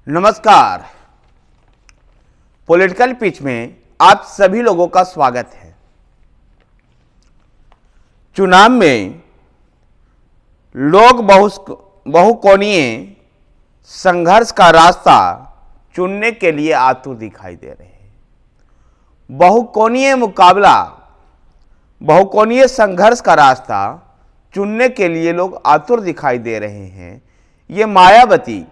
नमस्कार। Political pitch में आप सभी लोगों का स्वागत है। चुनाव में लोग बहुकोणीय संघर्ष का रास्ता चुनने के लिए आतुर दिखाई दे रहे हैं। बहुकोणीय संघर्ष का रास्ता चुनने के लिए लोग आतुर दिखाई दे रहे हैं। ये मायावती,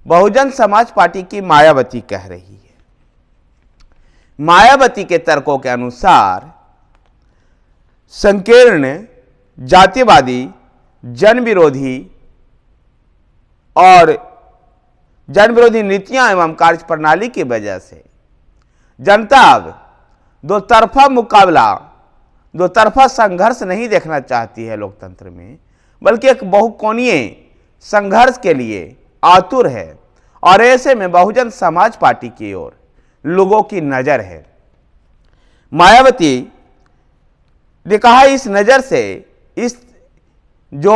बहुजन समाज पार्टी की मायावती कह रही है। मायावती के तर्कों के अनुसार संकीर्ण जातिवादी, जन विरोधी नीतियां एवं कार्यप्रणाली की वजह से जनता अब दोतरफा संघर्ष नहीं देखना चाहती है लोकतंत्र में, बल्कि एक बहुकोणीय संघर्ष के लिए आतुर है। और ऐसे में बहुजन समाज पार्टी की ओर लोगों की नजर है। मायावती ने कहा, इस नजर से इस जो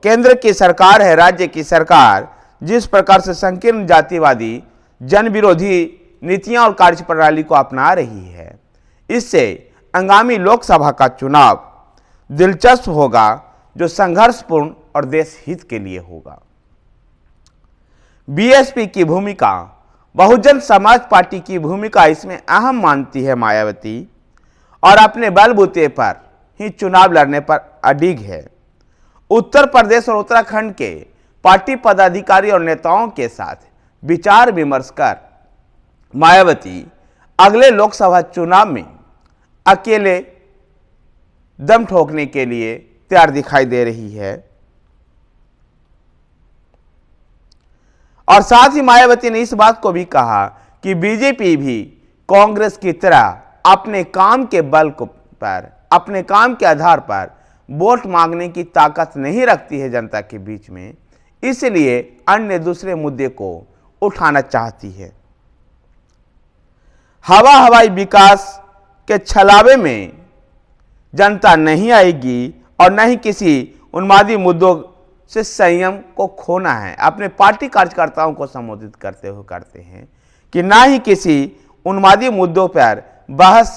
केंद्र की सरकार है, राज्य की सरकार जिस प्रकार से संकीर्ण जातिवादी, जन विरोधी नीतियां और कार्यप्रणाली को अपना रही है, इससे आगामी लोकसभा का चुनाव दिलचस्प होगा, जो संघर्षपूर्ण और देश हित के लिए होगा। बीएसपी की भूमिका, बहुजन समाज पार्टी की भूमिका इसमें अहम मानती है मायावती, और अपने बलबूते पर ही चुनाव लड़ने पर अडिग है। उत्तर प्रदेश और उत्तराखंड के पार्टी पदाधिकारी और नेताओं के साथ विचार विमर्श कर मायावती अगले लोकसभा चुनाव में अकेले दम ठोकने के लिए तैयार दिखाई दे रही है। और साथ ही मायावती ने इस बात को भी कहा कि बीजेपी भी कांग्रेस की तरह अपने काम के बल पर, अपने काम के आधार पर वोट मांगने की ताकत नहीं रखती है जनता के बीच में, इसलिए अन्य दूसरे मुद्दे को उठाना चाहती है। हवाई विकास के छलावे में जनता नहीं आएगी और न ही किसी उन्मादी मुद्दों से संयम को खोना है। अपने पार्टी कार्यकर्ताओं को संबोधित करते हुए करते हैं कि ना ही किसी उन्मादी मुद्दों पर बहस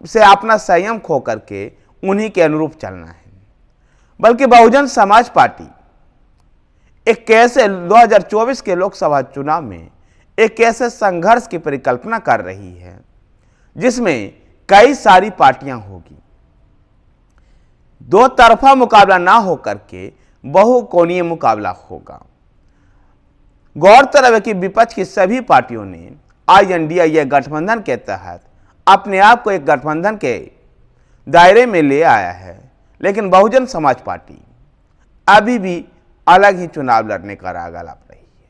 से अपना संयम खो करके उन्हीं के अनुरूप चलना है, बल्कि बहुजन समाज पार्टी एक कैसे 2024 के लोकसभा चुनाव में एक ऐसे संघर्ष की परिकल्पना कर रही है जिसमें कई सारी पार्टियां होगी। दो तरफा मुकाबला ना होकर के बहुकोणीय मुकाबला होगा। गौरतलब है कि विपक्ष की सभी पार्टियों ने INDA गठबंधन के तहत अपने आप को एक गठबंधन के दायरे में ले आया है, लेकिन बहुजन समाज पार्टी अभी भी अलग ही चुनाव लड़ने का राग अलाप रही है।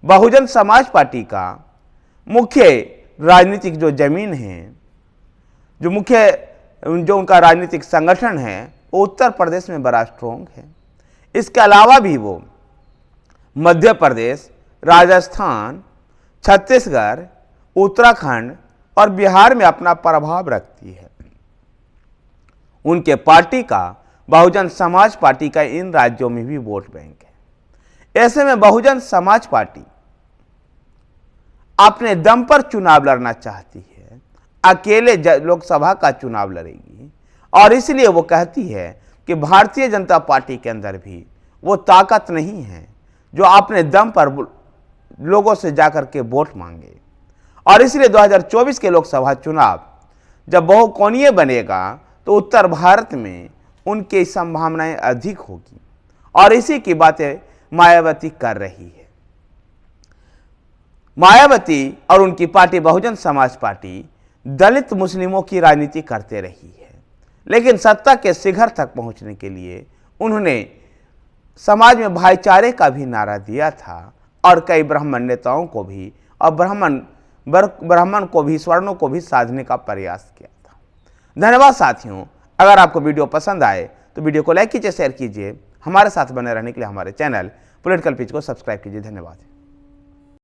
बहुजन समाज पार्टी का मुख्य राजनीतिक जो जमीन है, जो उनका राजनीतिक संगठन है, वो उत्तर प्रदेश में बड़ा स्ट्रोंग है। इसके अलावा भी वो मध्य प्रदेश, राजस्थान, छत्तीसगढ़, उत्तराखंड और बिहार में अपना प्रभाव रखती है। उनके पार्टी का, बहुजन समाज पार्टी का इन राज्यों में भी वोट बैंक है। ऐसे में बहुजन समाज पार्टी अपने दम पर चुनाव लड़ना चाहती है, अकेले लोकसभा का चुनाव लड़ेगी, और इसलिए वो कहती है कि भारतीय जनता पार्टी के अंदर भी वो ताकत नहीं है जो अपने दम पर लोगों से जाकर के वोट मांगे। और इसलिए 2024 के लोकसभा चुनाव जब बहुकोणीय बनेगा तो उत्तर भारत में उनकी संभावनाएं अधिक होगी, और इसी की बातें मायावती कर रही है। मायावती और उनकी पार्टी बहुजन समाज पार्टी दलित मुस्लिमों की राजनीति करते रही है, लेकिन सत्ता के शिखर तक पहुंचने के लिए उन्होंने समाज में भाईचारे का भी नारा दिया था, और कई ब्राह्मण नेताओं को भी और ब्राह्मण को भी, स्वर्णों को भी साधने का प्रयास किया था। धन्यवाद साथियों। अगर आपको वीडियो पसंद आए तो वीडियो को लाइक कीजिए, शेयर कीजिए। हमारे साथ बने रहने के लिए हमारे चैनल पॉलिटिकल पिच को सब्सक्राइब कीजिए। धन्यवाद।